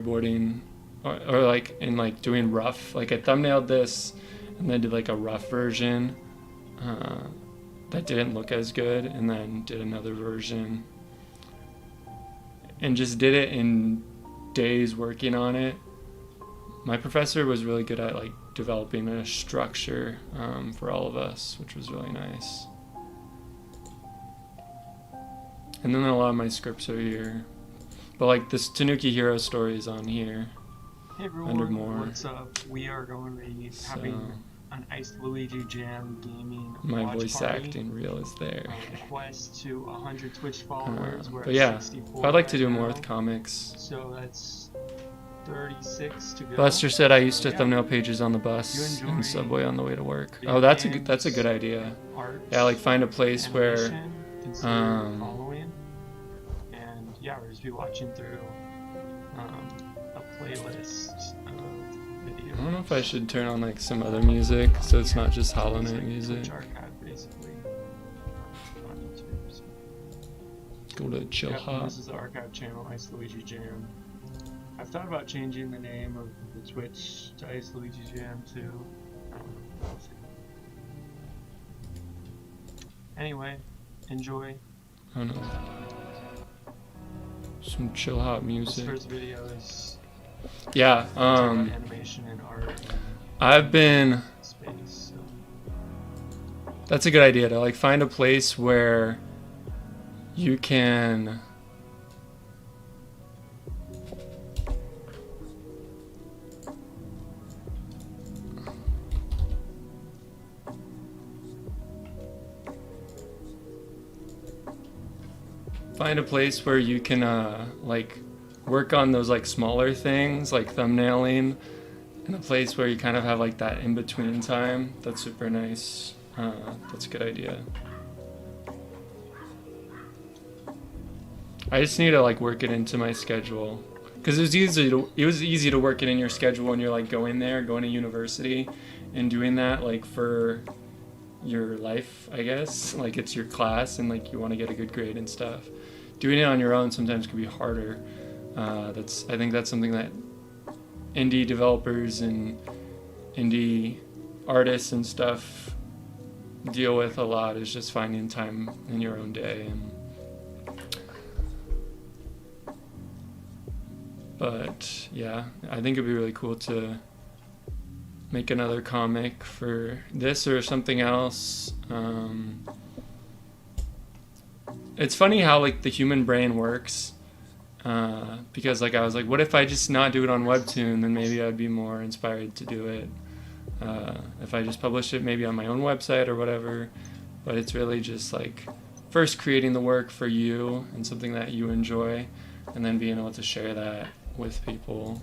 boarding or like in like doing rough, like I thumbnailed this and then did like a rough version that didn't look as good, and then did another version and just did it in days working on it. My professor was really good at like developing a structure for all of us, which was really nice. And then a lot of my scripts are here. But like this Tanuki Hero story is on here. Hey everyone, what's up? We are going to be having an IceLuigiJam gaming my watch voice party. acting reel is there. Quest to 100 Twitch followers. We're but at yeah, 64 I'd like to right do now. more with comics. So that's 36 to go. Lester said I used to thumbnail pages on the bus and subway on the way to work. Oh, that's a good idea. Yeah, like find a place where following. And yeah, we're just be watching through a playlist of videos. I don't know if I should turn on like some other music so it's not just Hollow Knight music. Archive, basically. On YouTube, so. Go to Chill Hop. This is the archive channel, IceLuigiJam. I've thought about changing the name of the Twitch to IceLuigiJam too. We'll see. Anyway, enjoy. I don't know. Some chill hop music. This first video is animation and art. I've been Space, so. That's a good idea, to like find a place where you can like work on those like smaller things like thumbnailing, in a place where you kind of have like that in-between time. That's super nice. That's a good idea. I just need to like work it into my schedule, because it was easy to work it in your schedule when you're like going to university and doing that like for your life, I guess. Like it's your class and like you want to get a good grade and stuff. Doing it on your own sometimes can be harder. I think that's something that indie developers and indie artists and stuff deal with a lot, is just finding time in your own day. But yeah, I think it'd be really cool to make another comic for this or something else. It's funny how like the human brain works, because like I was like, what if I just not do it on Webtoon? Then maybe I'd be more inspired to do it. If I just publish it maybe on my own website or whatever. But it's really just like first creating the work for you and something that you enjoy, and then being able to share that with people.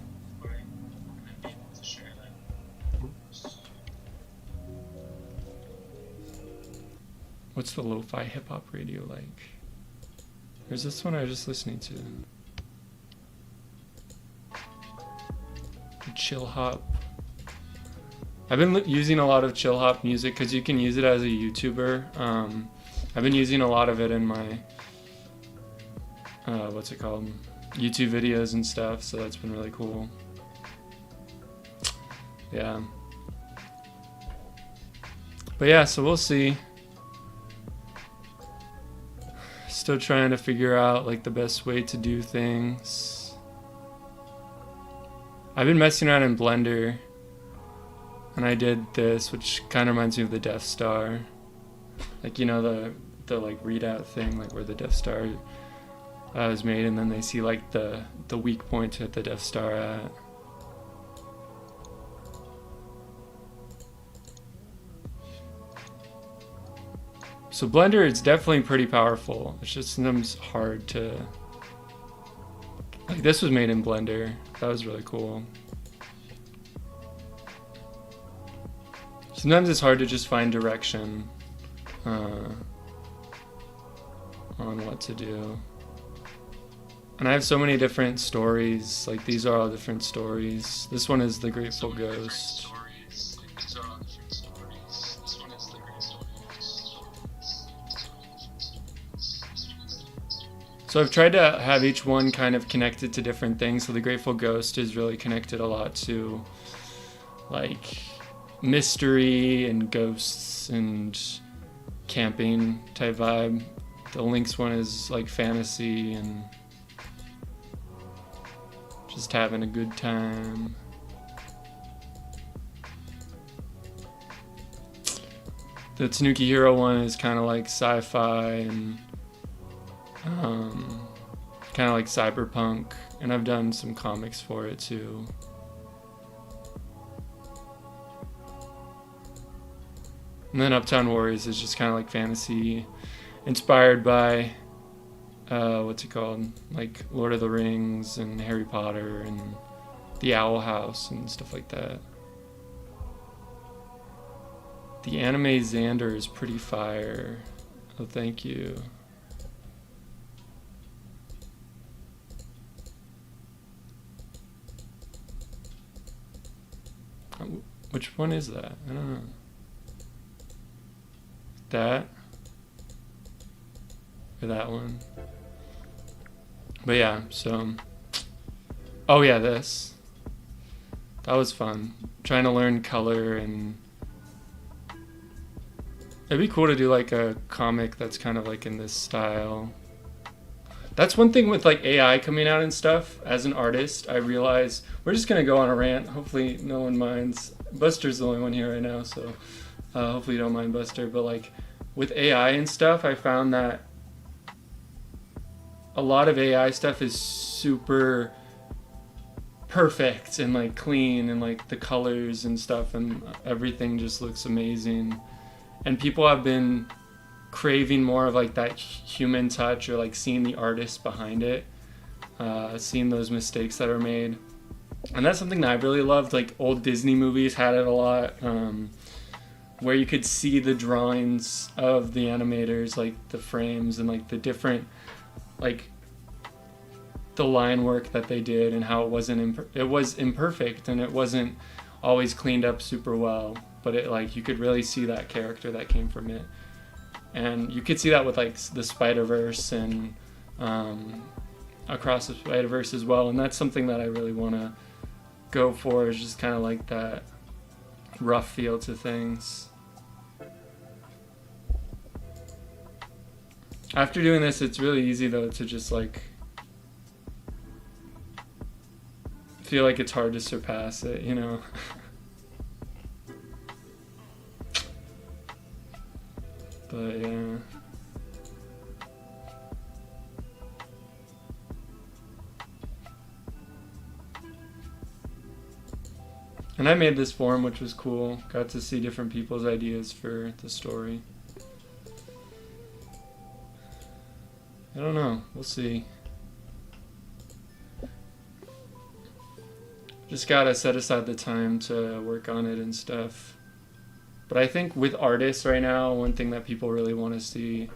What's the lo-fi hip-hop radio like? There's this one I was just listening to. Chill hop. I've been using a lot of chill hop music because you can use it as a YouTuber. I've been using a lot of it in my YouTube videos and stuff, so that's been really cool. Yeah. But yeah, so we'll see. Still trying to figure out like the best way to do things. I've been messing around in Blender, and I did this, which kind of reminds me of the Death Star. Like, you know, the like readout thing, like where the Death Star was made, and then they see like the weak point at the Death Star at. So Blender is definitely pretty powerful. It's just sometimes hard to... Like this was made in Blender. That was really cool. Sometimes it's hard to just find direction on what to do. And I have so many different stories. Like these are all different stories. This one is The Grateful Ghost. So So I've tried to have each one kind of connected to different things. So the Grateful Ghost is really connected a lot to like mystery and ghosts and camping type vibe. The Lynx one is like fantasy and just having a good time. The Tanuki Hero one is kind of like sci-fi and kind of like cyberpunk, and I've done some comics for it too. And then Uptown Warriors is just kind of like fantasy, inspired by what's it called? Like Lord of the Rings and Harry Potter and the Owl House and stuff like that. The anime Xander is pretty fire. Oh, thank you. Which one is that? I don't know. That? Or that one? But yeah, so... Oh yeah, this. That was fun. Trying to learn color and... It'd be cool to do like a comic that's kind of like in this style. That's one thing with like AI coming out and stuff. As an artist, I realize... We're just gonna go on a rant. Hopefully no one minds. Buster's the only one here right now, so hopefully you don't mind, Buster. But like with AI and stuff, I found that a lot of AI stuff is super perfect and like clean, and like the colors and stuff and everything just looks amazing. And people have been craving more of like that human touch, or like seeing the artist behind it, seeing those mistakes that are made. And that's something that I really loved. Like old Disney movies had it a lot, where you could see the drawings of the animators, like the frames and like the different, like the line work that they did, and how it wasn't it was imperfect and it wasn't always cleaned up super well, but it like you could really see that character that came from it. And you could see that with like the Spider-Verse and Across the Spider-Verse as well. And that's something that I really want to go for, is just kind of like that rough feel to things. After doing this, it's really easy though to just like feel like it's hard to surpass it, you know? But yeah. And I made this form, which was cool. Got to see different people's ideas for the story. I don't know. We'll see. Just gotta set aside the time to work on it and stuff. But I think with artists right now, one thing that people really want to see,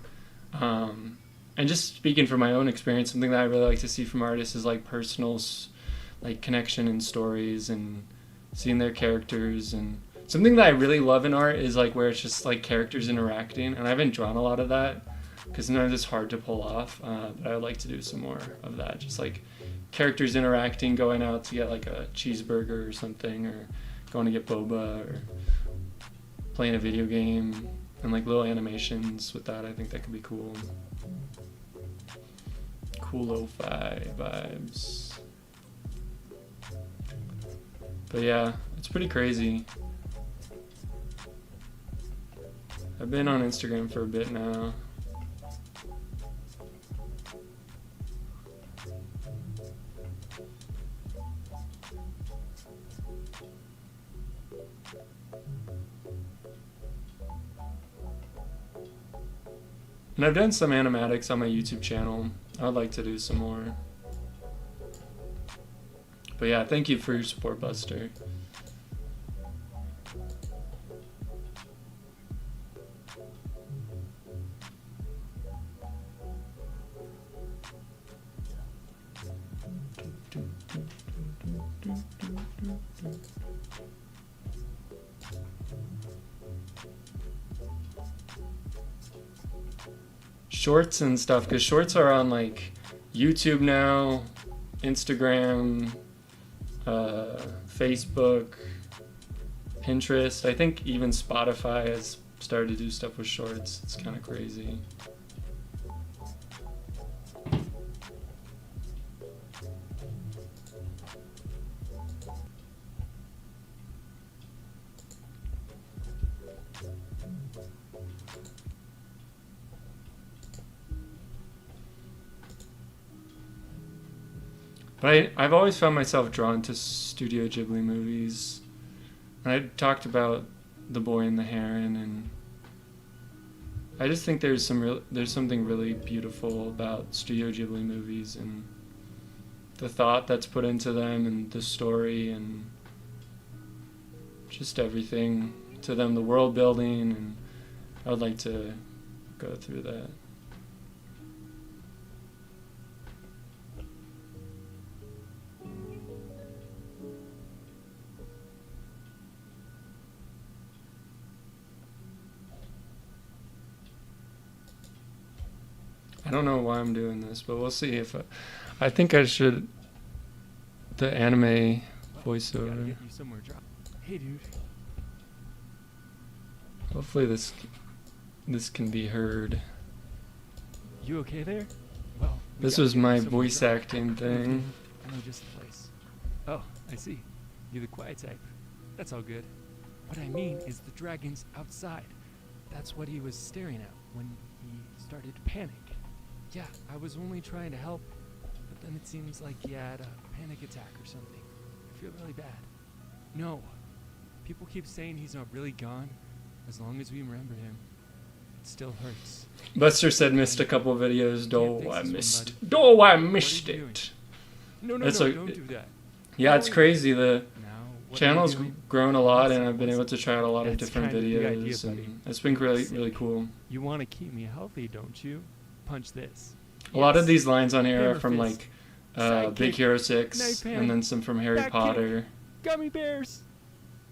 and just speaking from my own experience, something that I really like to see from artists is like personal, like connection and stories and seeing their characters. And something that I really love in art is like where it's just like characters interacting, and I haven't drawn a lot of that because sometimes it's hard to pull off, but I would like to do some more of that, just like characters interacting, going out to get like a cheeseburger or something, or going to get boba, or playing a video game, and like little animations with that. I think that could be cool. Cool lo-fi vibes. But yeah, it's pretty crazy. I've been on Instagram for a bit now. And I've done some animatics on my YouTube channel. I would like to do some more. But yeah, thank you for your support, Buster. Shorts and stuff, because shorts are on like YouTube now, Instagram, Facebook, Pinterest. I think even Spotify has started to do stuff with shorts. It's kind of crazy. But I've always found myself drawn to Studio Ghibli movies. I talked about The Boy and the Heron, and I just think there's something really beautiful about Studio Ghibli movies and the thought that's put into them and the story and just everything to them, the world building, and I would like to go through that. I don't know why I'm doing this, but we'll see if I think I should the anime voiceover. Gotta get you somewhere dry. Hey, dude. Hopefully this can be heard. You okay there? Well, This was my voice acting thing. I know just the place. Oh, I see. You're the quiet type. That's all good. What I mean is the dragon's outside. That's what he was staring at when he started to panic. Yeah, I was only trying to help, but then it seems like he had a panic attack or something. I feel really bad. No. People keep saying he's not really gone. As long as we remember him, it still hurts. Buster said missed a couple videos. I missed What are you it. No, That's don't do that. Yeah, it's crazy. The Now, what are channel's you doing? grown a lot, and I've been able to try out a lot of That's different kind of the idea, videos, buddy. and it's been really cool. You want to keep me healthy, don't you? Punch this. A lot of Yes. these lines on here are Hammer from fist. like Sidekick. Big Hero 6, Knife hand. and then some from Harry Back kick. Potter. Gummy bears.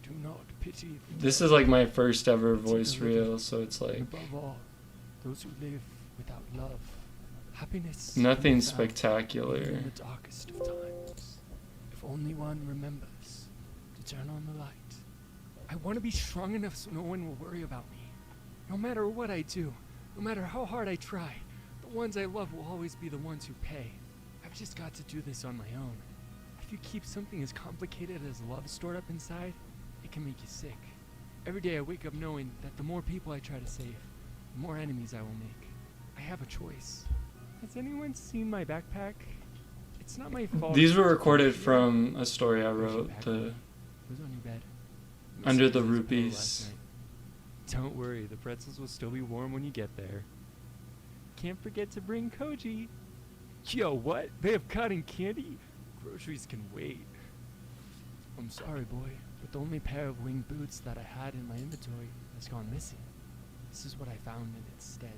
Do not pity. the This dead. is like my first ever It's voice the living. reel, so it's like And above all, those who live without love, happiness. nothing can be found even spectacular. in the darkest of times. If only one remembers to turn on the light. I want to be strong enough so no one will worry about me. No matter what I do, no matter how hard I try, the ones I love will always be the ones who pay. I've just got to do this on my own. If you keep something as complicated as love stored up inside, it can make you sick. Every day I wake up knowing that the more people I try to save, the more enemies I will make. I have a choice. Has anyone seen my backpack? It's not my fault. These if were it's recorded dirty. from a story I Where's your wrote. backpack? The It was on your bed. It Under was the Susie's pillow Rupees. last night. Don't worry, the pretzels will still be warm when you get there. Can't forget to bring Koji. Yo, what? They have cotton candy? Groceries can wait. I'm sorry, boy, but the only pair of winged boots that I had in my inventory has gone missing. This is what I found in its stead.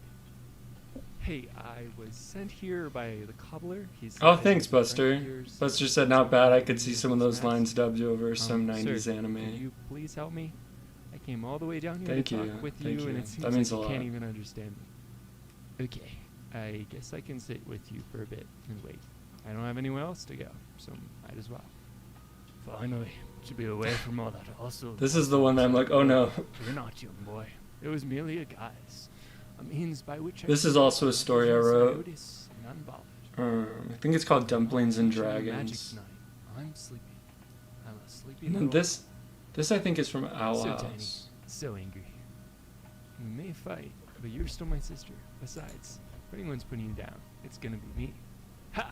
Hey, I was sent here by the cobbler. He's Oh, thanks, Buster. Buster said not bad. I could see some of those lines dubbed over some Sir, 90s Can anime. you please help me? I came all the way down here Thank to you, talk with thank you, and you. it seems That means like a you can't lot. even understand me. Okay, I guess I can sit with you for a bit and wait. I don't have anywhere else to go, so might as well. Finally, to be away from all that also. This is the one that I'm like, oh no. You're not, young boy. It was merely a guise, a means by which This I is also a story I wrote. notice and unbothered. I think it's called Dumplings and Teaching me magic Dragons. tonight. I'm sleepy. I'm a sleepy And then little this I think is from Owl So House. tiny. So angry. We may fight, but you're still my sister. Besides, if anyone's putting you down, it's gonna be me. Ha!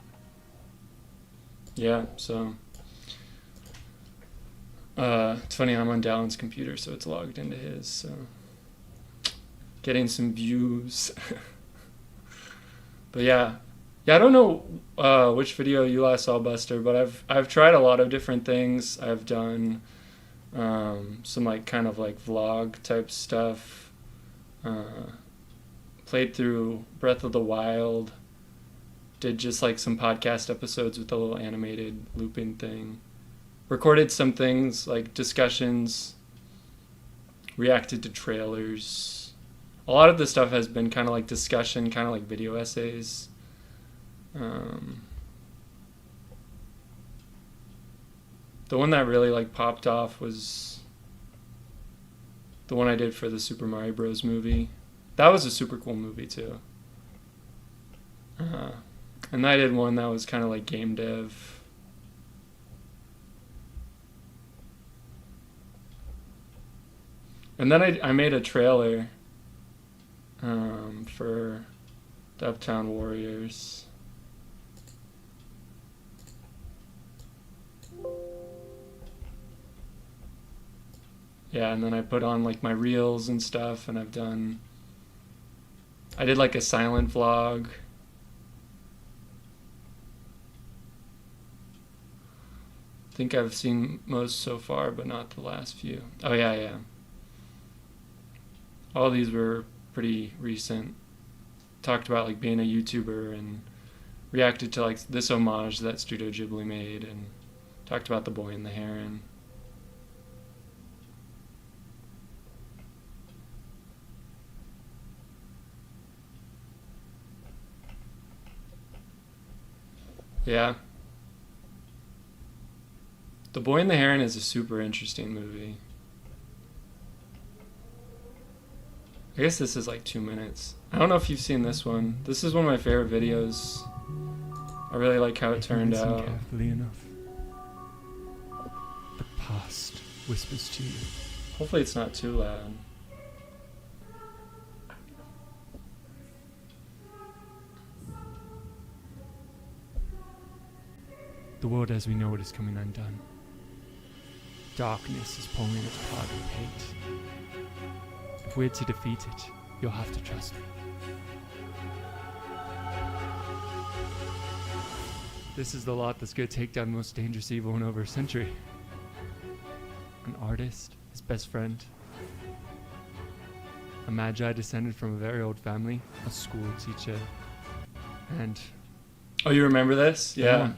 Yeah, so it's funny, I'm on Dallin's computer, so it's logged into his, so getting some views. But yeah, I don't know which video you last saw, Buster, but I've tried a lot of different things. I've done some like kind of like vlog type stuff. Played through Breath of the Wild. Did just like some podcast episodes with a little animated looping thing. Recorded some things like discussions. Reacted to trailers. A lot of the stuff has been kind of like discussion, kind of like video essays. The one that really like popped off was the one I did for the Super Mario Bros. Movie. That was a super cool movie too. And I did one that was kind of like game dev. And then I made a trailer for the Uptown Warriors. Yeah, and then I put on like my reels and stuff, and I did like a silent vlog. I think I've seen most so far, but not the last few. Oh yeah. All these were pretty recent. Talked about like being a YouTuber and reacted to like this homage that Studio Ghibli made, and talked about The Boy and the Heron. Yeah. The Boy and the Heron is a super interesting movie. I guess this is like 2 minutes. I don't know if you've seen this one. This is one of my favorite videos. I really like how it turned Listen out. carefully enough. The past whispers to you. Hopefully it's not too loud. The world as we know it is coming undone. Darkness is pulling it apart with hate. If we're to defeat it, you'll have to trust me. This is the lot that's gonna take down the most dangerous evil in over a century. An artist, his best friend, a magi descended from a very old family, a school teacher, and Oh, you remember this? the Yeah. money.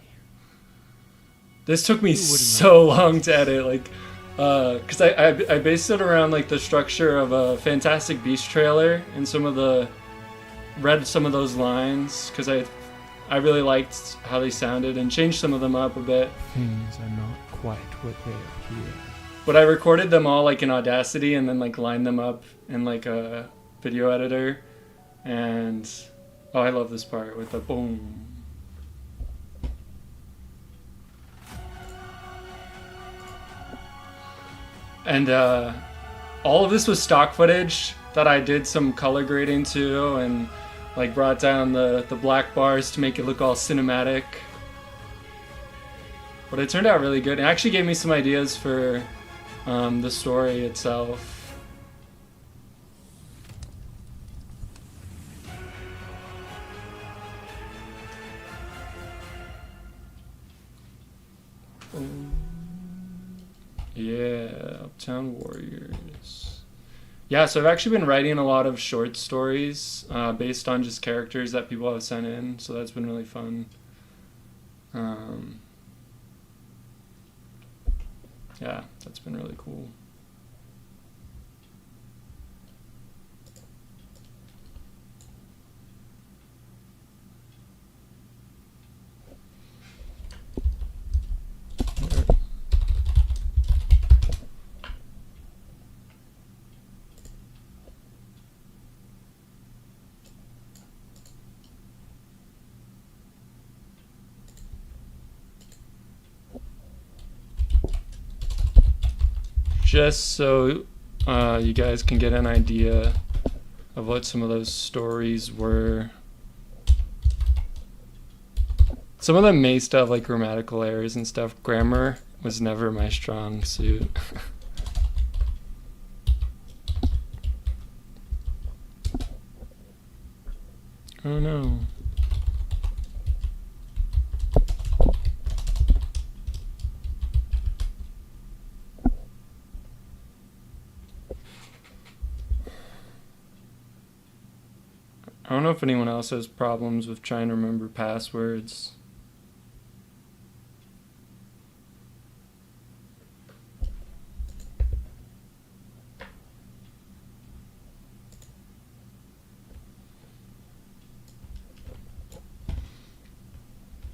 This took me Who wouldn't so long to edit, like, because I based it around like the structure of a Fantastic Beasts trailer, and read some of those lines because I really liked how they sounded and changed some of them up a bit. Things are not quite what they appear. But I recorded them all like in Audacity and then like lined them up in like a video editor, and oh, I love this part with the boom. And all of this was stock footage that I did some color grading to, and like brought down the black bars to make it look all cinematic. But it turned out really good. It actually gave me some ideas for the story itself. Yeah, Uptown Warriors. Yeah, so I've actually been writing a lot of short stories based on just characters that people have sent in, so that's been really fun. Yeah, that's been really cool. Just so you guys can get an idea of what some of those stories were. Some of them may still have like grammatical errors and stuff. Grammar was never my strong suit. Oh no. I don't know if anyone else has problems with trying to remember passwords.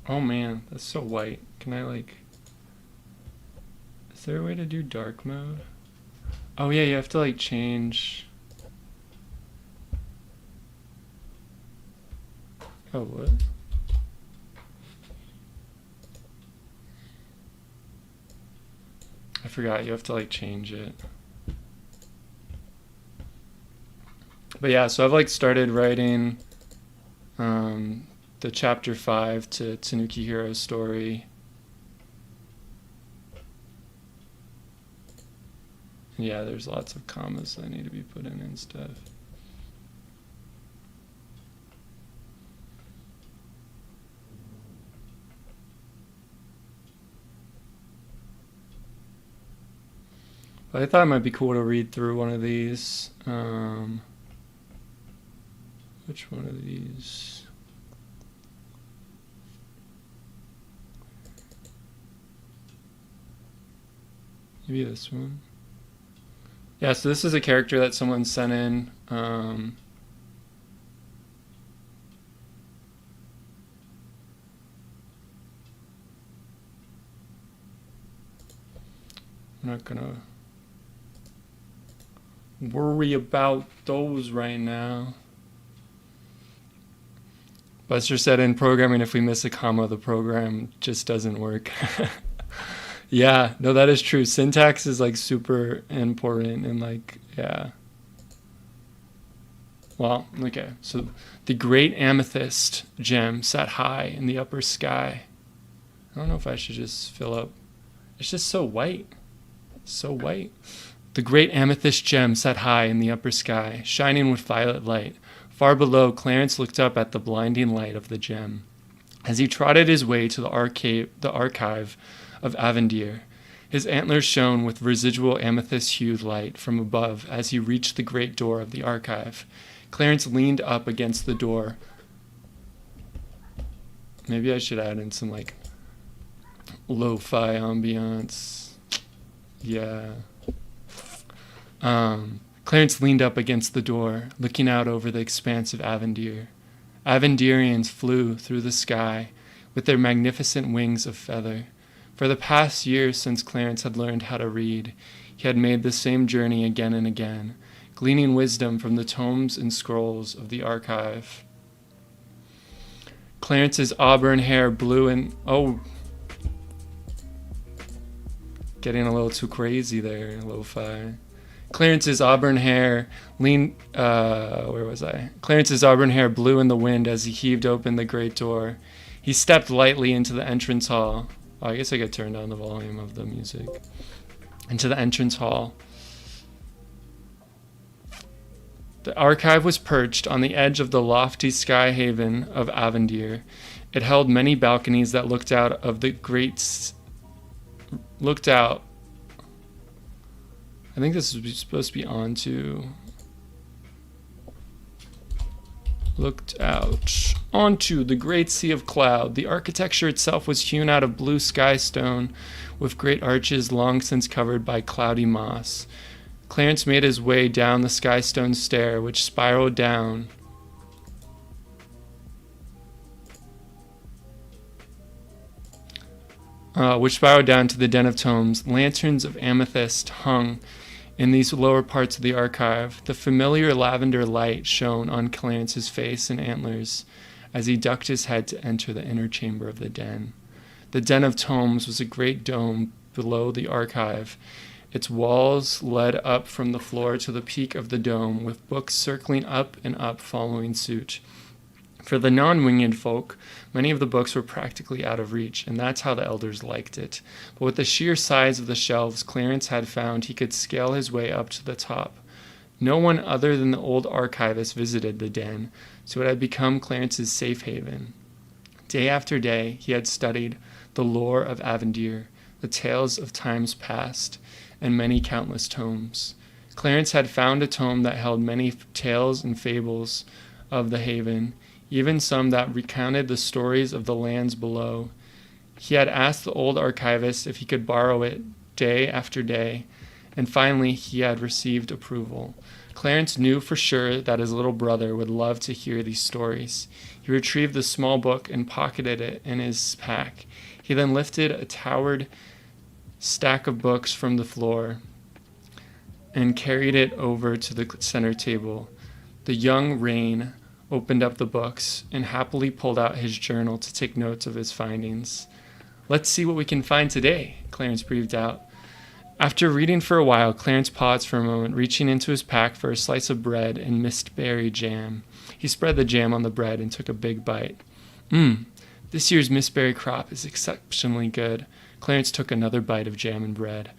Oh man, that's so white. Can I like... Is there a way to do dark mode? Oh yeah, you have to like change... Oh, what? I forgot, you have to like change it. But yeah, so I've like started writing the chapter 5 to Tanuki Hero's story. Yeah, there's lots of commas that need to be put in and stuff. But I thought it might be cool to read through one of these. Which one of these? Maybe this one. Yeah, so this is a character that someone sent in. I'm not gonna worry about those right now. Buster said in programming, if we miss a comma, the program just doesn't work. Yeah, no, that is true. Syntax is like super important and like, yeah. Well, okay. So the great amethyst gem sat high in the upper sky. I don't know if I should just fill up. It's just so white. So white. The great amethyst gem sat high in the upper sky, shining with violet light. Far below, Clarence looked up at the blinding light of the gem. As he trotted his way to the archive of Avendir, his antlers shone with residual amethyst-hued light from above as he reached the great door of the archive. Clarence leaned up against the door. Maybe I should add in some, like, lo-fi ambiance. Yeah. Clarence leaned up against the door, looking out over the expanse of Avendir. Avendirians flew through the sky with their magnificent wings of feather. For the past year since Clarence had learned how to read, he had made the same journey again and again, gleaning wisdom from the tomes and scrolls of the archive. Clarence's auburn hair blew in... Oh, getting a little too crazy there, lo-fi. Clarence's auburn hair Clarence's auburn hair blew in the wind as he heaved open the great door. He stepped lightly into the entrance hall. Oh, I guess I could turn down the volume of the music. Into the entrance hall. The archive was perched on the edge of the lofty sky haven of Avendir. It held many balconies that looked out. I think this is supposed to be looked out onto the great sea of cloud. The architecture itself was hewn out of blue sky stone with great arches long since covered by cloudy moss. Clarence made his way down the sky stone stair, which spiraled down to the den of tomes. Lanterns of amethyst hung in these lower parts of the archive. The familiar lavender light shone on Clarence's face and antlers as he ducked his head to enter the inner chamber of the den. The den of tomes was a great dome below the archive. Its walls led up from the floor to the peak of the dome, with books circling up and up following suit. For the non-winged folk, many of the books were practically out of reach, and that's how the elders liked it. But with the sheer size of the shelves, Clarence had found he could scale his way up to the top. No one other than the old archivist visited the den, so it had become Clarence's safe haven. Day after day, he had studied the lore of Avendir, the tales of times past, and many countless tomes. Clarence had found a tome that held many tales and fables of the haven, even some that recounted the stories of the lands below. He had asked the old archivist if he could borrow it day after day, and finally he had received approval. Clarence knew for sure that his little brother would love to hear these stories. He retrieved the small book and pocketed it in his pack. He then lifted a towered stack of books from the floor and carried it over to the center table. The young Rain opened up the books and happily pulled out his journal to take notes of his findings. "Let's see what we can find today," Clarence breathed out. After reading for a while, Clarence paused for a moment, reaching into his pack for a slice of bread and mistberry jam. He spread the jam on the bread and took a big bite. This year's mistberry crop is exceptionally good." Clarence took another bite of jam and bread.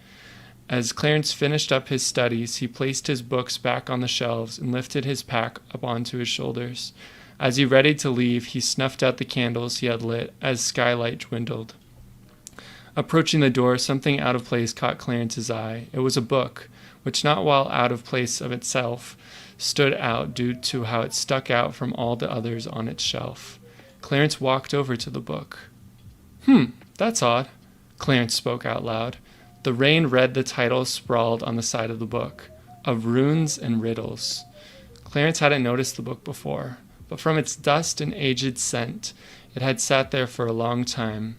As Clarence finished up his studies, he placed his books back on the shelves and lifted his pack up onto his shoulders. As he readied to leave, he snuffed out the candles he had lit as skylight dwindled. Approaching the door, something out of place caught Clarence's eye. It was a book, which, not while out of place of itself, stood out due to how it stuck out from all the others on its shelf. Clarence walked over to the book. That's odd," Clarence spoke out loud. The Rain read the title sprawled on the side of the book, Of Runes and Riddles. Clarence hadn't noticed the book before, but from its dust and aged scent, it had sat there for a long time.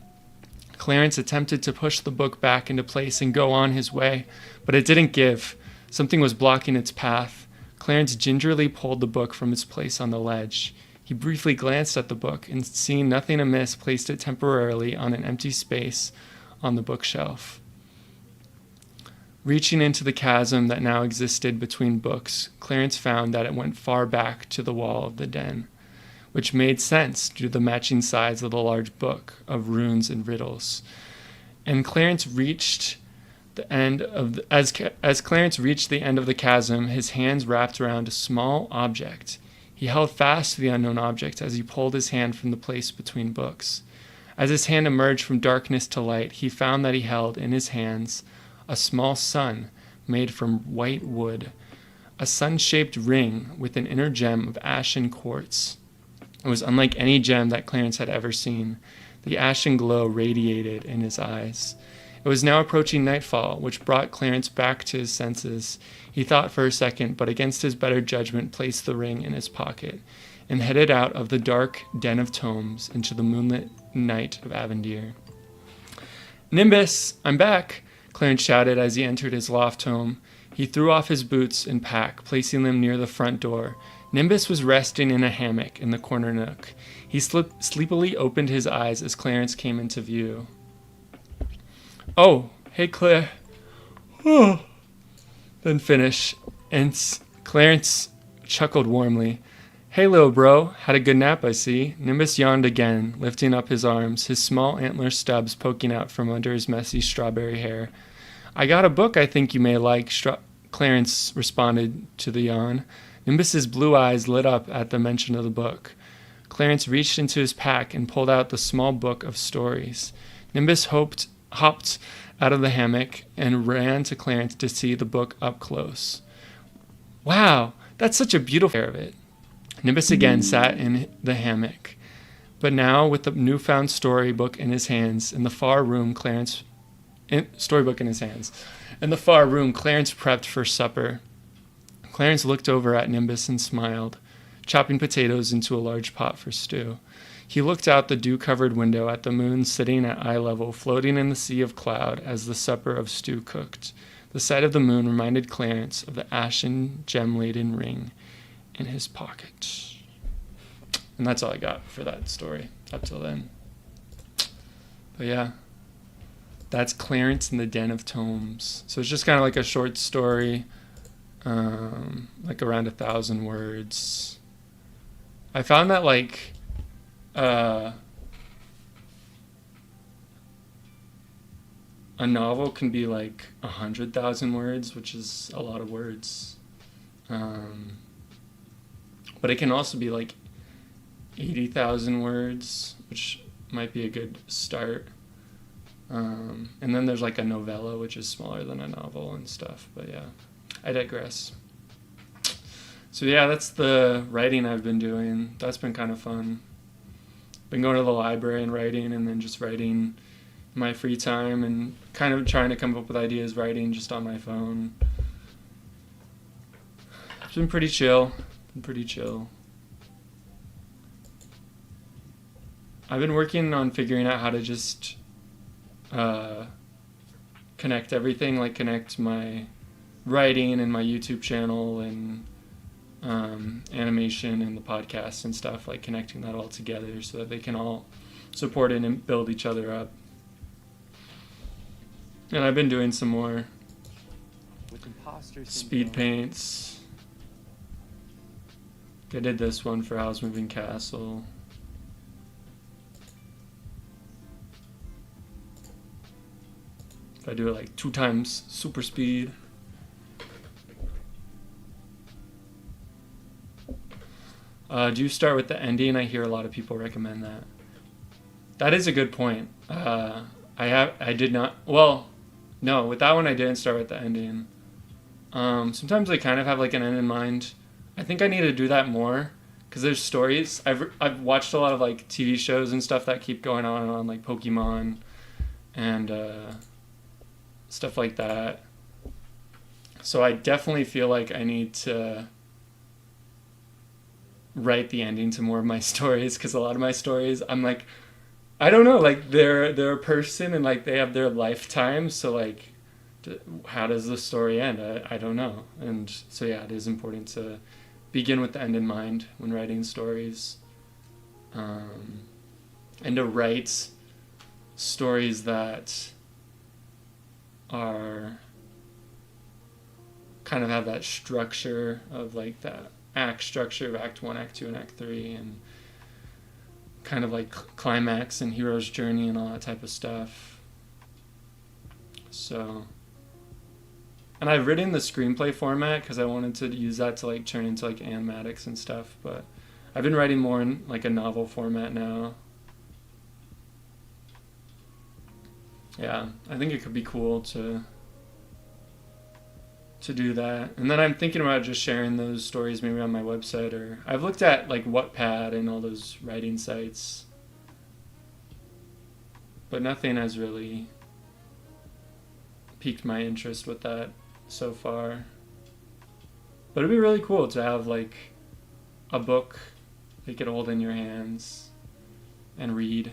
Clarence attempted to push the book back into place and go on his way, but it didn't give. Something was blocking its path. Clarence gingerly pulled the book from its place on the ledge. He briefly glanced at the book and, seeing nothing amiss, placed it temporarily on an empty space on the bookshelf. Reaching into the chasm that now existed between books, Clarence found that it went far back to the wall of the den, which made sense due to the matching size of the large book of runes and riddles. And Clarence reached the end of as Clarence reached the end of the chasm, his hands wrapped around a small object. He held fast to the unknown object as he pulled his hand from the place between books. As his hand emerged from darkness to light, he found that he held in his hands a small sun made from white wood, a sun-shaped ring with an inner gem of ashen quartz. It was unlike any gem that Clarence had ever seen. The ashen glow radiated in his eyes. It was now approaching nightfall, which brought Clarence back to his senses. He thought for a second, but against his better judgment placed the ring in his pocket and headed out of the dark den of tomes into the moonlit night of Avendir. "Nimbus, I'm back!" Clarence shouted as he entered his loft home. He threw off his boots and pack, placing them near the front door. Nimbus was resting in a hammock in the corner nook. He sleepily opened his eyes as Clarence came into view. "Oh, hey Claire." Then finish, and Clarence chuckled warmly. "Hey little bro, had a good nap I see." Nimbus yawned again, lifting up his arms, his small antler stubs poking out from under his messy strawberry hair. "I got a book I think you may like," Clarence responded to the yawn. Nimbus's blue eyes lit up at the mention of the book. Clarence reached into his pack and pulled out the small book of stories. Nimbus hopped out of the hammock and ran to Clarence to see the book up close. "Wow, that's such a beautiful pair of it." Nimbus again sat in the hammock, but now with the newfound storybook in his hands. In the far room, Clarence prepped for supper. Clarence looked over at Nimbus and smiled, chopping potatoes into a large pot for stew. He looked out the dew-covered window at the moon sitting at eye level, floating in the sea of cloud as the supper of stew cooked. The sight of the moon reminded Clarence of the ashen, gem-laden ring in his pocket. And that's all I got for that story up till then. But yeah, that's Clarence in the Den of Tomes. So it's just kind of like a short story, like around 1,000 words. I found that like a novel can be like 100,000 words, which is a lot of words. But it can also be like 80,000 words, which might be a good start. And then there's like a novella, which is smaller than a novel and stuff. But yeah, I digress. So yeah, that's the writing I've been doing. That's been kind of fun. Been going to the library and writing, and then just writing in my free time and kind of trying to come up with ideas writing just on my phone. It's been pretty chill. I've been working on figuring out how to just connect everything, like connect my writing and my YouTube channel and animation and the podcast and stuff, like connecting that all together so that they can all support it and build each other up. And I've been doing some more speed paints. I did this one for House Moving Castle. If I do it like 2 times super speed. Do you start with the ending? I hear a lot of people recommend that. That is a good point. I did not. Well, no, with that one I didn't start with the ending. Sometimes I kind of have like an end in mind. I think I need to do that more because there's stories. I've watched a lot of like TV shows and stuff that keep going on and on, like Pokemon and stuff like that. So I definitely feel like I need to write the ending to more of my stories, because a lot of my stories I'm like, I don't know, like they're a person and like they have their lifetime, so like how does the story end? I don't know. And so yeah, it is important to begin with the end in mind when writing stories, and to write stories that are kind of have that structure of like that act structure of Act 1, Act 2, and Act 3, and kind of like climax and hero's journey and all that type of stuff. So, and I've written the screenplay format because I wanted to use that to like turn into like animatics and stuff, but I've been writing more in like a novel format now. Yeah, I think it could be cool to do that. And then I'm thinking about just sharing those stories maybe on my website, or I've looked at like Wattpad and all those writing sites, but nothing has really piqued my interest with that so far. But it'd be really cool to have like a book that you could hold in your hands and read.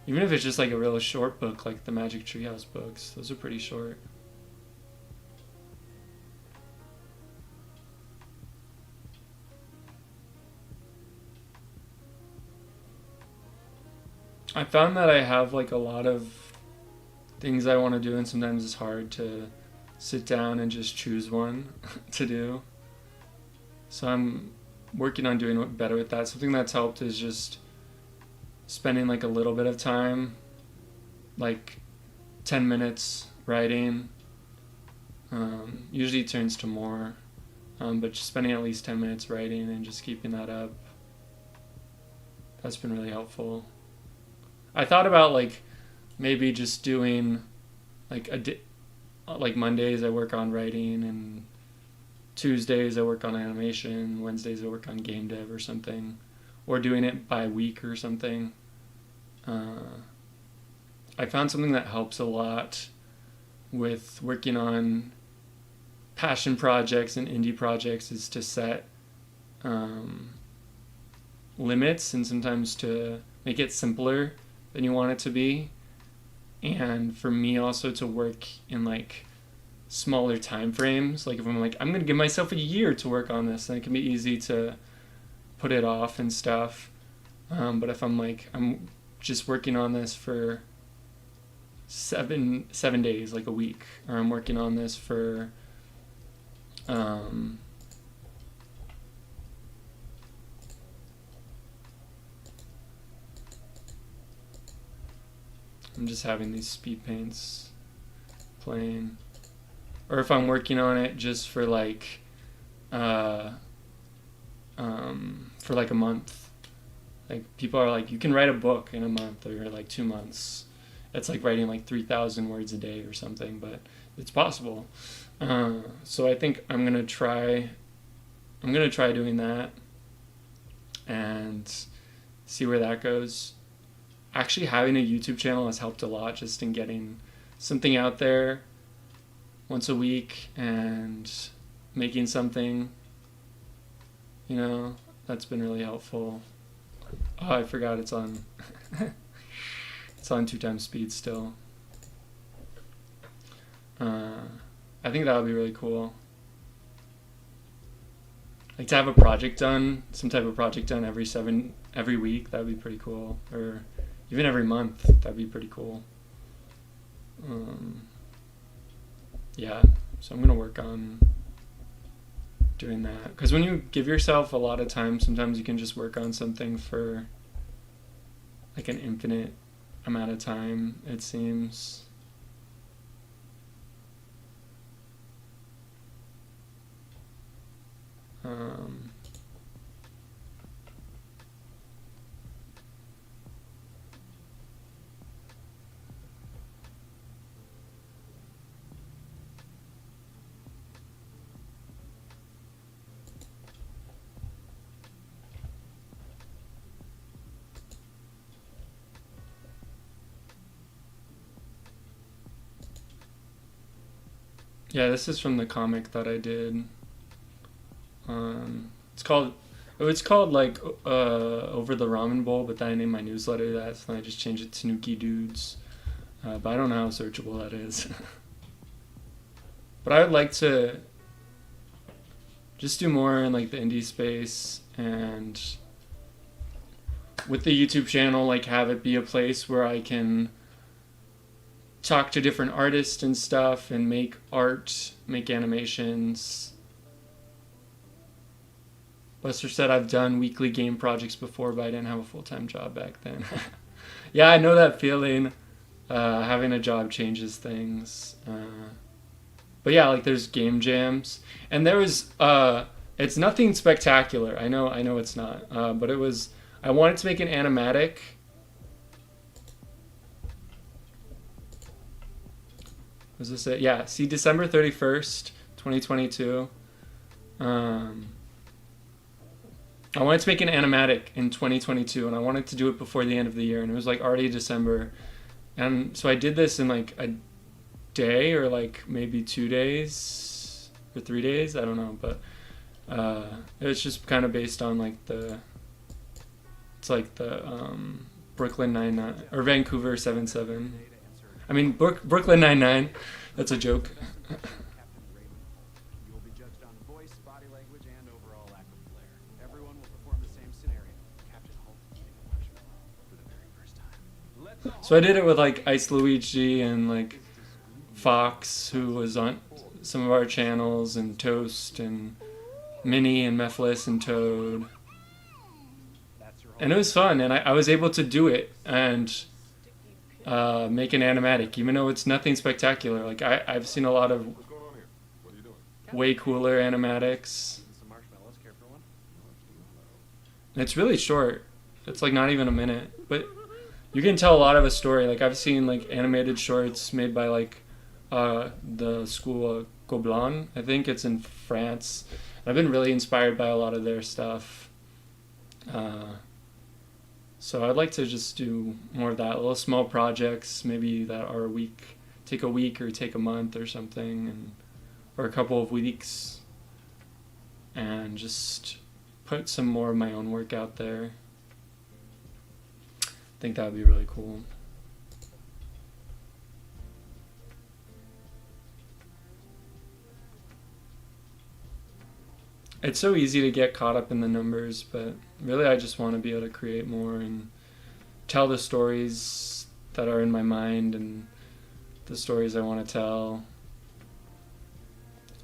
Even if it's just like a real short book, like the Magic Treehouse books. Those are pretty short. I found that I have like a lot of things I want to do, and sometimes it's hard to sit down and just choose one to do. So I'm working on doing better with that. Something that's helped is just spending like a little bit of time, like 10 minutes writing. Usually it turns to more, but just spending at least 10 minutes writing and just keeping that up. That's been really helpful. I thought about like maybe just doing like like Mondays I work on writing, and Tuesdays I work on animation, Wednesdays I work on game dev or something, or doing it by week or something. I found something that helps a lot with working on passion projects and indie projects is to set limits, and sometimes to make it simpler than you want it to be. And for me also to work in like smaller time frames. Like if I'm like, I'm going to give myself a year to work on this, then it can be easy to put it off and stuff. But if I'm like, I'm just working on this for seven days, like a week, or I'm working on this for I'm just having these speed paints playing. Or if I'm working on it just for like a month. Like people are like, you can write a book in a month or like 2 months. It's like writing like 3,000 words a day or something, but it's possible. So I think I'm gonna try doing that and see where that goes. Actually having a YouTube channel has helped a lot, just in getting something out there once a week and making something, you know, that's been really helpful. Oh, I forgot it's on it's on 2x speed still. I think that would be really cool. Like to have a project done, some type of project done every week, that would be pretty cool. Or even every month, that'd be pretty cool. Yeah, so I'm gonna work on doing that. Because when you give yourself a lot of time, sometimes you can just work on something for like an infinite amount of time, it seems. Yeah, this is from the comic that I did. It's called like Over the Ramen Bowl, but then I named my newsletter that, so then I just changed it to Nuki Dudes. But I don't know how searchable that is. But I would like to just do more in like the indie space, and with the YouTube channel, like have it be a place where I can talk to different artists and stuff and make art, make animations. Lester said I've done weekly game projects before, but I didn't have a full-time job back then. Yeah, I know that feeling. Having a job changes things. But yeah, like there's game jams. And there was, it's nothing spectacular. I know it's not. But it was, I wanted to make an animatic. Was this it? Yeah, see, December 31st, 2022. I wanted to make an animatic in 2022, and I wanted to do it before the end of the year, and it was like already December. And so I did this in like a day, or like maybe 2 days or 3 days, I don't know, but it was just kind of based on like it's like the Brooklyn Nine-Nine, or Vancouver 7-7. I mean, Brooklyn Nine-Nine, that's a joke. You will be judged on voice, body language, and overall lack of flair. Everyone will perform the same scenario. Captain Holt eating a marshmallow for the very first time. So I did it with like IceLuigi and like Fox, who was on some of our channels, and Toast and Minnie and Mephiles and Toad. And it was fun, and I was able to do it and make an animatic, even though it's nothing spectacular. Like I've seen a lot of way cooler animatics. And it's really short. It's like not even a minute, but you can tell a lot of a story. Like I've seen like animated shorts made by like the school Gobelin. I think it's in France. I've been really inspired by a lot of their stuff. So I'd like to just do more of that, little small projects, maybe that are take a week or take a month or something, or a couple of weeks, and just put some more of my own work out there. I think that would be really cool. It's so easy to get caught up in the numbers, but really I just want to be able to create more and tell the stories that are in my mind and the stories I want to tell.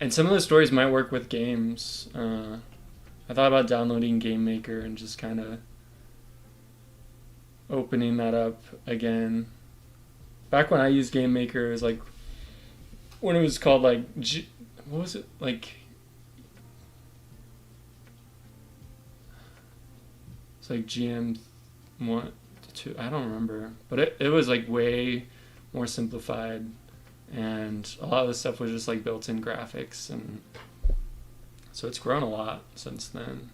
And some of the stories might work with games. I thought about downloading Game Maker and just kind of opening that up again. Back when I used Game Maker, it was like when it was called like what was it, like it's like GM1, 2, I don't remember, but it was like way more simplified, and a lot of the stuff was just like built-in graphics, and so it's grown a lot since then.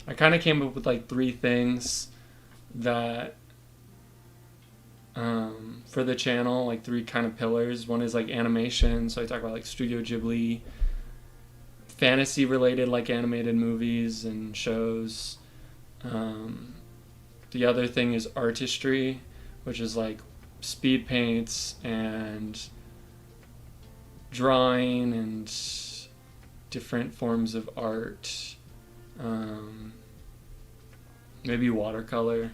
I kind of came up with like 3 things that for the channel, like 3 kind of pillars. One is like animation, so I talk about like Studio Ghibli, fantasy related like animated movies and shows. The other thing is artistry, which is like speed paints and drawing and different forms of art, maybe watercolor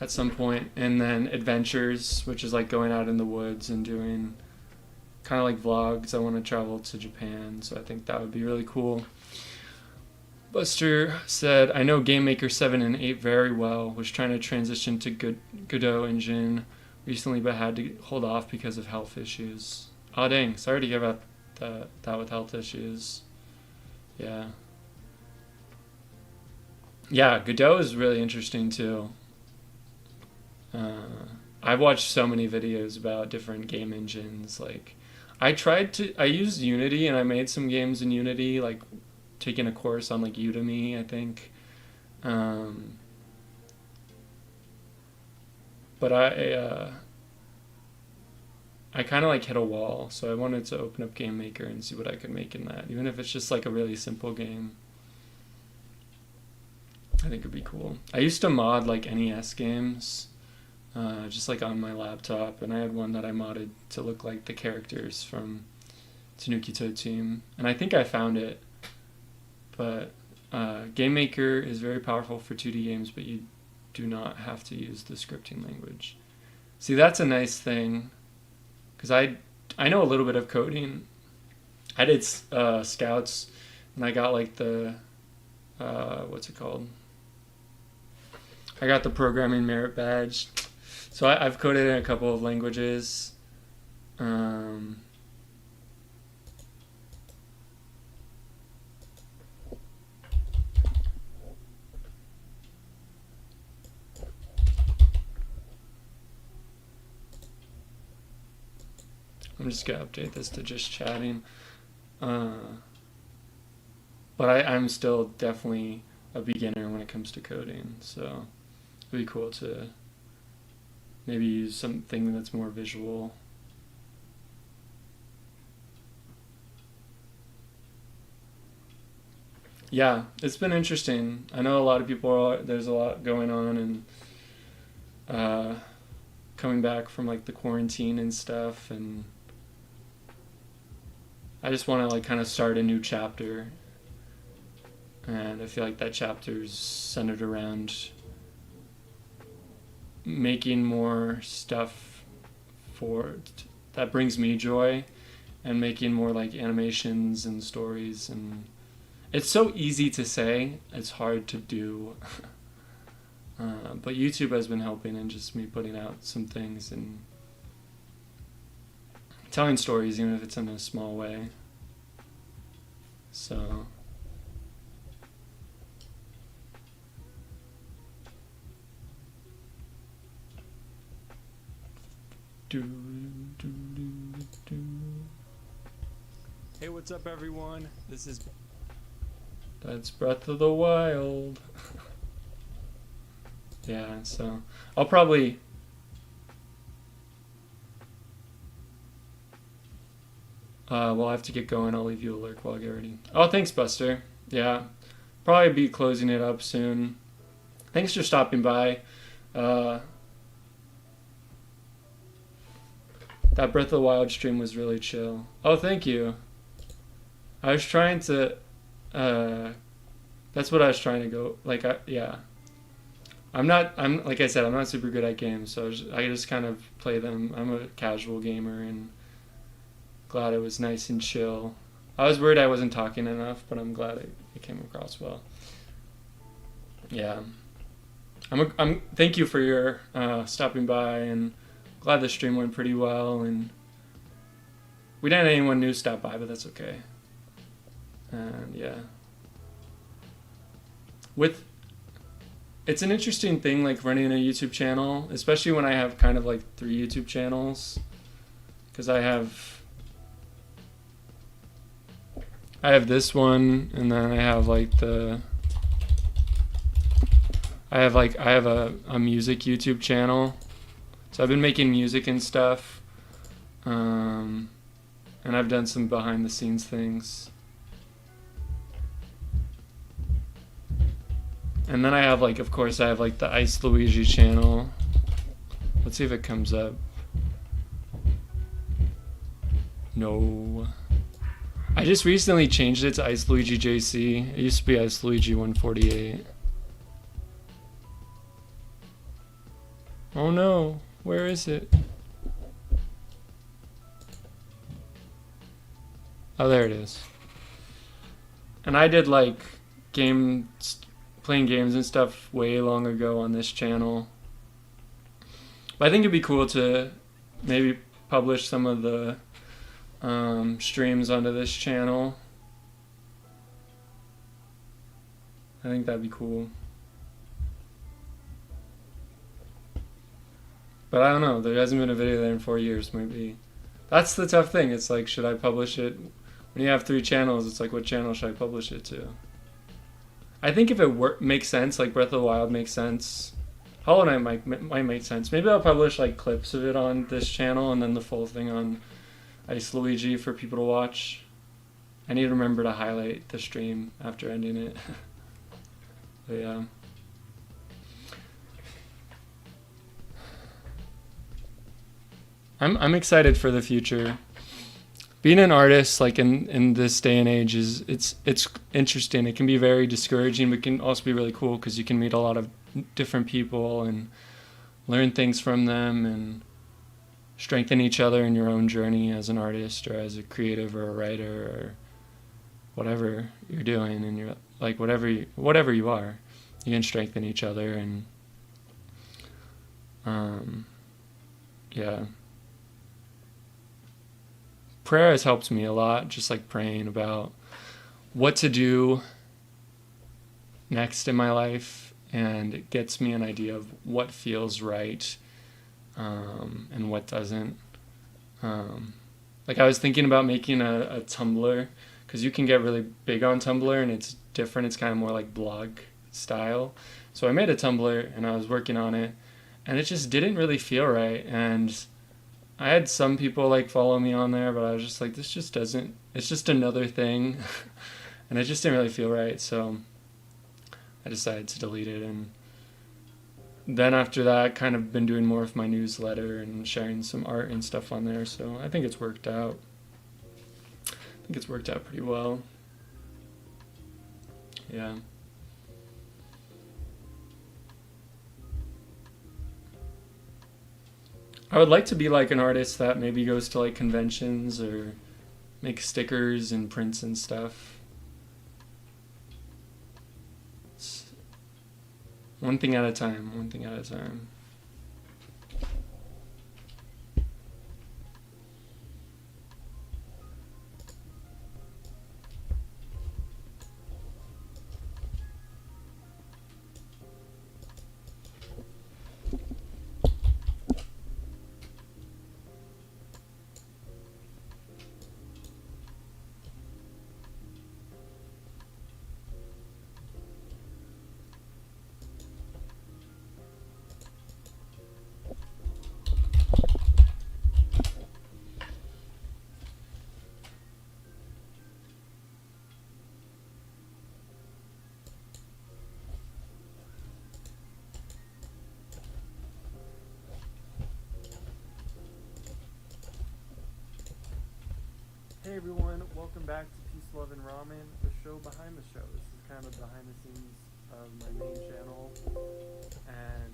at some point. And then adventures, which is like going out in the woods and doing kind of like vlogs. I want to travel to Japan, so I think that would be really cool. Buster said, I know Game Maker 7 and 8 very well. Was trying to transition to Godot engine recently, but had to hold off because of health issues. Oh dang, sorry to hear about that with health issues. Yeah. Yeah, Godot is really interesting too. I've watched so many videos about different game engines. Like, I used Unity and I made some games in Unity, like taking a course on like Udemy, I think. But I kind of like hit a wall, so I wanted to open up Game Maker and see what I could make in that, even if it's just like a really simple game. I think it'd be cool. I used to mod like NES games, just like on my laptop, and I had one that I modded to look like the characters from Tanuki Toad Team, and I think I found it. But Game Maker is very powerful for 2D games, but you do not have to use the scripting language. See, that's a nice thing, because I know a little bit of coding. I did Scouts, and I got like the, what's it called? I got the Programming Merit Badge. So I've coded in a couple of languages. I'm just going to update this to just chatting. But I'm still definitely a beginner when it comes to coding, so it'd be cool to maybe use something that's more visual. Yeah, it's been interesting. I know a lot of people there's a lot going on, and coming back from like the quarantine and stuff, and I just want to like kind of start a new chapter, and I feel like that chapter's centered around making more stuff that brings me joy, and making more like animations and stories. And it's so easy to say, it's hard to do. But YouTube has been helping, and just me putting out some things and telling stories, even if it's in a small way. So Hey, what's up, everyone? That's Breath of the Wild. Yeah, so I'll probably well, I have to get going. I'll leave you a lurk while I get ready. Oh, thanks, Buster. Yeah, probably be closing it up soon. Thanks for stopping by. That Breath of the Wild stream was really chill. Oh, thank you. I was trying to, that's what I was trying to go, like, yeah. I'm like I said, I'm not super good at games, so I just kind of play them. I'm a casual gamer, and glad it was nice and chill. I was worried I wasn't talking enough, but I'm glad it came across well. Yeah. Thank you for your stopping by, and glad the stream went pretty well, and we didn't have anyone new stop by, but that's okay. And yeah. It's an interesting thing, like running a YouTube channel, especially when I have kind of like 3 YouTube channels, because I have this one, and then I have like I have a music YouTube channel. So I've been making music and stuff, and I've done some behind the scenes things. And then I have like, of course, I have like the Ice Luigi channel. Let's see if it comes up. No. I just recently changed it to IceLuigiJC. It used to be IceLuigi148. Oh no, where is it? Oh, there it is. And I did like playing games and stuff way long ago on this channel. But I think it'd be cool to maybe publish some of the streams onto this channel. I think that'd be cool. But I don't know, there hasn't been a video there in 4 years, maybe. That's the tough thing, it's like, should I publish it? When you have 3 channels, it's like, what channel should I publish it to? I think if it makes sense, like Breath of the Wild makes sense, Hollow Knight might make sense. Maybe I'll publish like clips of it on this channel and then the full thing on Ice Luigi for people to watch. I need to remember to highlight the stream after ending it. But yeah. I'm excited for the future. Being an artist, like in this day and age, it's interesting. It can be very discouraging, but it can also be really cool because you can meet a lot of different people and learn things from them and strengthen each other in your own journey as an artist or as a creative or a writer or whatever you're doing, and you're like whatever you are, you can strengthen each other. And yeah, prayer has helped me a lot, just like praying about what to do next in my life, and it gets me an idea of what feels right and what doesn't. Like I was thinking about making a Tumblr, because you can get really big on Tumblr and it's different. It's kind of more like blog style. So I made a Tumblr and I was working on it, and it just didn't really feel right. And I had some people like follow me on there, but I was just like, this just doesn't, it's just another thing. And it just didn't really feel right. So I decided to delete it. And then after that, kind of been doing more of my newsletter and sharing some art and stuff on there. So I think it's worked out. I think it's worked out pretty well. Yeah. I would like to be like an artist that maybe goes to like conventions or makes stickers and prints and stuff. It's one thing at a time, one thing at a time. Hey everyone, welcome back to Peace, Love, and Ramen, the show behind the show. This is kind of behind the scenes of my main channel and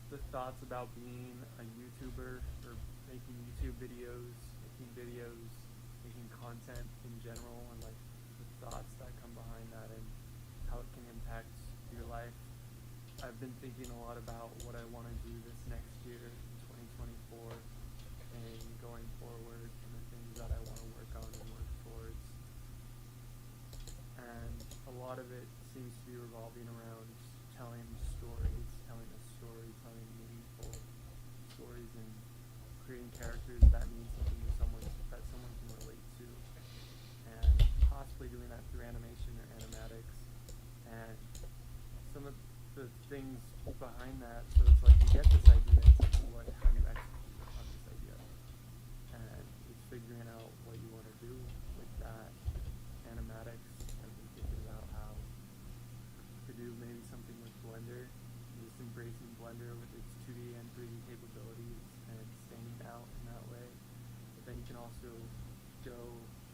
the thoughts about being a YouTuber or making YouTube videos, making content in general, and like the thoughts that come behind that and how it can impact your life. I've been thinking a lot about what I want to do this next year in 2024 and going forward, and the things that I want to work on and work towards. And a lot of it seems to be revolving around telling stories, telling a story, telling meaningful stories, and creating characters that mean something to someone, that someone can relate to, and possibly doing that through animation or animatics. And some of the things behind that. So it's like you get this idea, it's like how do you execute on this idea? And it's figuring out what you want to do with that. Animatics, I've been thinking about how to do maybe something with Blender, just embracing Blender with its 2D and 3D capabilities and standing out in that way. But then you can also go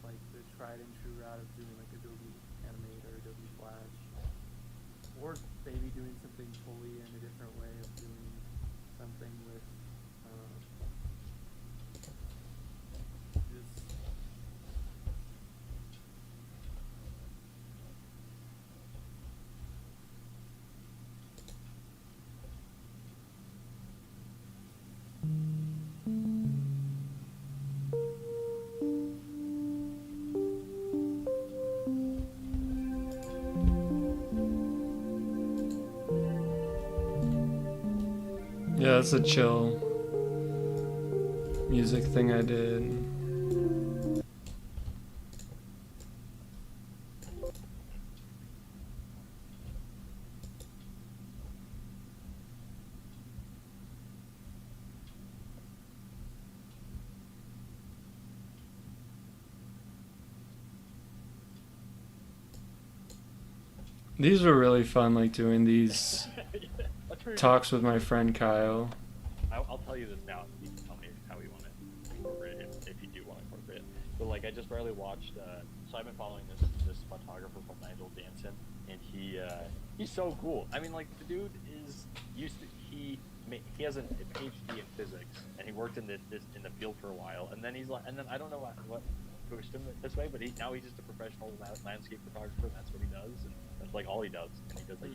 like the tried and true route of doing like Adobe Animator, Adobe Flash, or maybe doing something fully in a different way of doing something with just Yeah, that's a chill music thing I did. These were really fun, like doing these talks with my friend Kyle. I'll tell you this now. You can tell me how you want to incorporate it, if you do want to incorporate it. But like, I just barely watched. So I've been following this photographer called Nigel Danson, and he's so cool. I mean, like the dude is used to he has an PhD in physics, and he worked in the field for a while, and then I don't know what pushed him this way, but now he's just a professional landscape photographer, and that's what he does, and that's like all he does, and he does like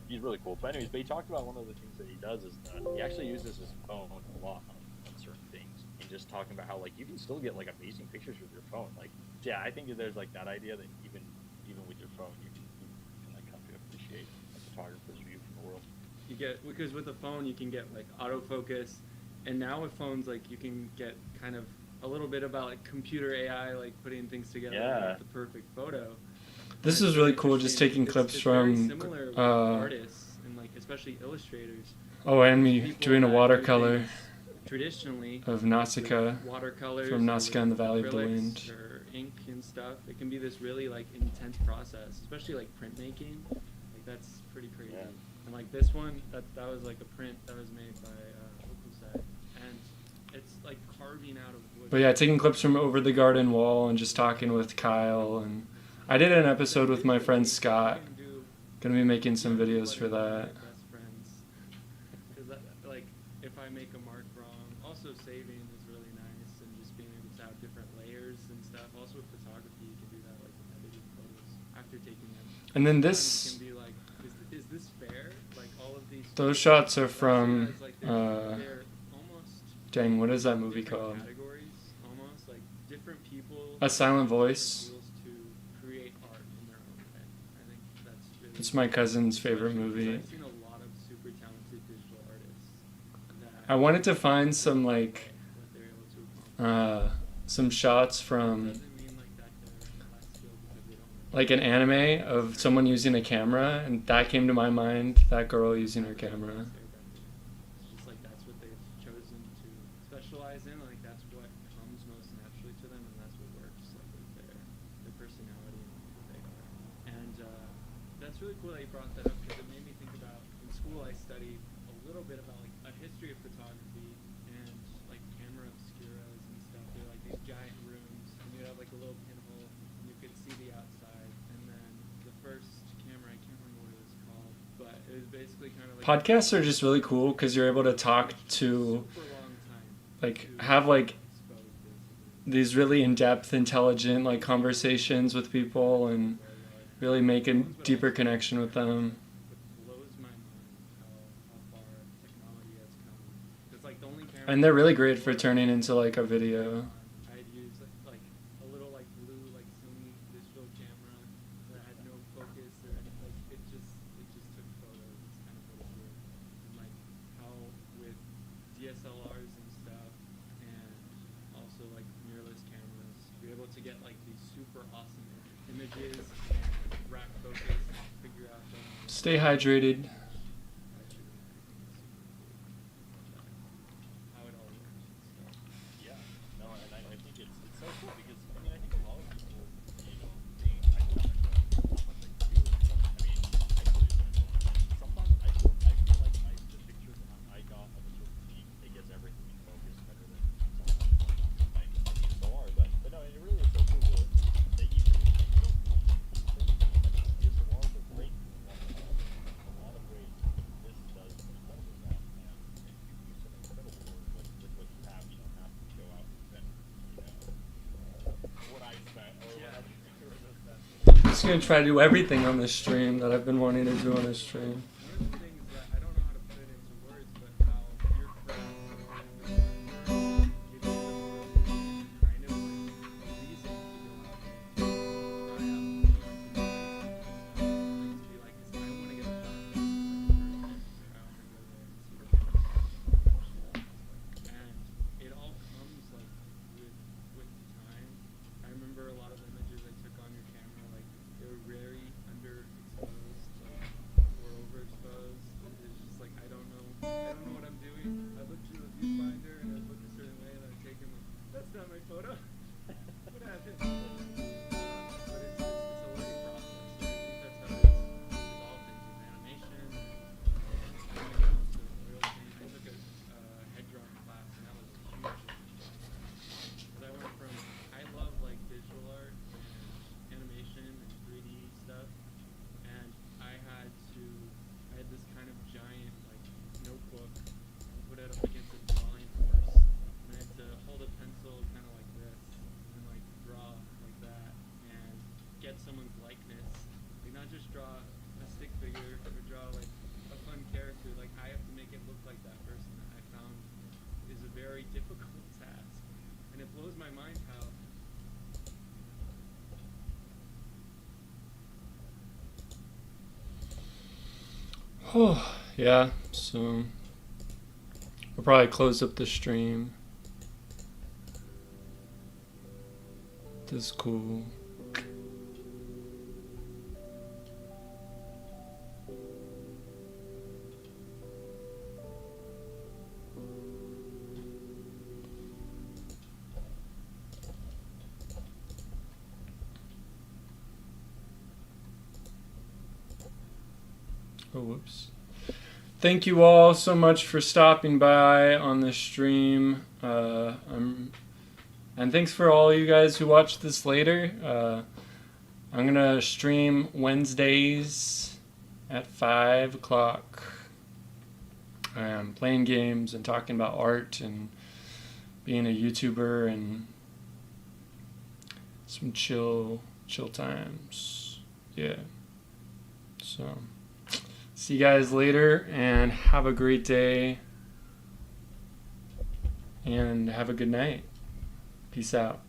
he's really cool. But anyways, he talked about one of the things that he does is he actually uses his phone a lot on certain things, and just talking about how like you can still get like amazing pictures with your phone. Like I think that there's like that idea that even with your phone you can like come to appreciate a photographer's view from the world. You get, because with a phone you can get like autofocus, and now with phones like you can get kind of a little bit about like computer AI, like putting things together to make the perfect photo. This is really cool, just taking clips from similar with artists and like especially illustrators. and me doing a watercolor Traditionally of Nausicaa watercolors from Nausicaa and the Valley of the acrylics Wind. or ink and stuff. It can be this really like intense process, especially like printmaking. Like that's pretty crazy. Yeah. And like this one, that was like a print that was made by Okusai, and it's like carving out of wood. But yeah, taking clips from over the garden wall and just talking with Kyle, and I did an episode with my friend Scott. Gonna be making some videos for that. Best friends. 'Cause like if I make a mark wrong, also saving is really nice, and just being able to have different layers and stuff. Also with photography, you can do that like with editing photos after taking them. And then You this, can be like, is this fair? Like all of these. those shots are from, Like, they're almost dang, what is that movie different called? categories, almost like different people. A Silent Voice. Tools to create art in their own way. I think that's really. It's my cousin's favorite Especially because movie. I've seen a lot of super talented digital artists. I wanted to find some like, What they're able to accomplish. some shots from Doesn't mean like that they're less skilled because they don't. like an anime of someone using a camera, and that came to my mind, that girl using her camera. It's just like that's what they've chosen to specialize in. Like that's what comes most naturally to them, and that's what works like with their personality and who they are. And that's really cool that you brought that up, because it made me think about, in school I studied a little bit about like a history of photography and like camera obscuras and stuff. They're like these giant rooms, and you have like a little pinhole, and you could see the outside. And then the first camera, I can't remember what it was called, but it was basically kind of like Podcasts are just really cool because you're able to talk to, super long time like, to have like expose basically. these really in-depth, intelligent like conversations with people, and really make a deeper connection with them. It blows my mind how far technology has come. It's like the only camera. And they're really great for turning into like a video. I'd use like a little like blue like Sony digital camera that had no focus or anything. Like it just took photos. It's kind of what it did. And like how with DSLRs and stuff, and also like mirrorless cameras, you're able to get like these super awesome images and rack focus and figure out the Stay hydrated. so cool because I mean I think a lot of people, you know, I can understand how much I can do it, but I mean I still use my phone. Sometimes I feel like the picture that I got of a certain scene, it gets everything in focus better than sometimes my DSLR. But no, it really is so cool that you can DSLRs are great in a lot of ways. This does incredible that, and you do some incredible work with what you have. You don't have to go out and spend, you know, what I spent or what other YouTubers have spent. I'm just gonna try to do everything on this stream that I've been wanting to do on this stream. One of the things that I don't know how to put it into words, but how your craft gives you the kind of like reason to go out and try out things to be like, 'cause I want to get a shot at this, like, I want to go there and see what and it all comes like with time. I remember a lot of images I took on your camera, like they were very underexposed, like or overexposed. It's just like I don't know what I'm doing. I look through the viewfinder and I look a certain way and I take them like, that's not my photo. What happened? But it's a learning process. So I think that's how it is with all things with animation. Coming down to real things. I took a head drawing class and that was a huge because I went from I love like visual art and animation and 3D stuff, and I had this kind of giant like notebook and put it up against a drawing course, and I had to hold a pencil kind of like this and like draw like that and get someone's likeness, like not just draw a stick figure or draw like a fun character. Like I have to make it look like that person. That I found is a very difficult task, and it blows my mind how Oh, yeah, so we'll probably close up the stream. This is cool. Oh, whoops. Thank you all so much for stopping by on this stream. And thanks for all you guys who watch this later. I'm gonna stream Wednesdays at 5 o'clock. Playing games and talking about art and being a YouTuber and some chill times. Yeah. So see you guys later and have a great day and have a good night. Peace out.